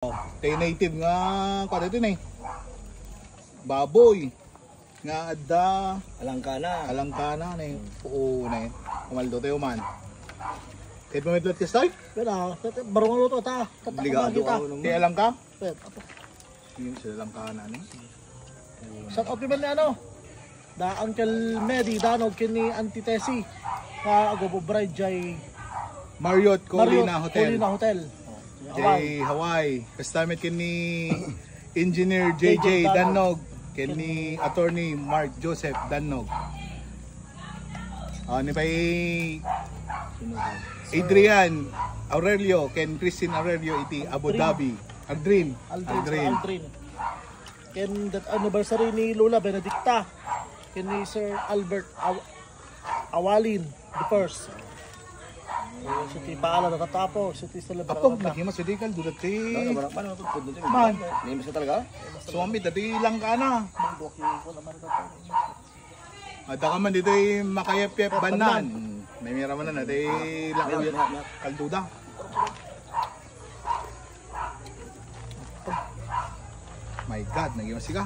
Tay native nga kada din eh. Baboy nga adda alangkana na eh. Oo na eh. Kumaldo tayo man. Kahit pamitlot ka start? Pero barong luto ta. Obligado ka. Kaya alam ka? Apo. Yun sila alangkana na eh. Shout out naman ni ano. Da Uncle Medi danog kini Antitesi. Ka agobo bride jay Marriott Colina Hotel. Hawaii. Hawaii. Kastamit kini Engineer JJ Danog. Kini Attorney Mark Joseph Danog. Ni pay Adrian Aurelio, Ken Christine Aurelio iti Abu Dhabi. Aldrin. Ken that anniversary ni Lola Benedicta. Ken ni Sir Albert Awalin the first. So ti paala natatapo, so ti celebrar. Apo, nakimas sa dikal dulat ti. Man. Name sa talaga? Suami dati lang ka na. Ada ka man dito ay makayap-yap banan. May mira man na dati lakuyat kalduda. My God, nagimas ka.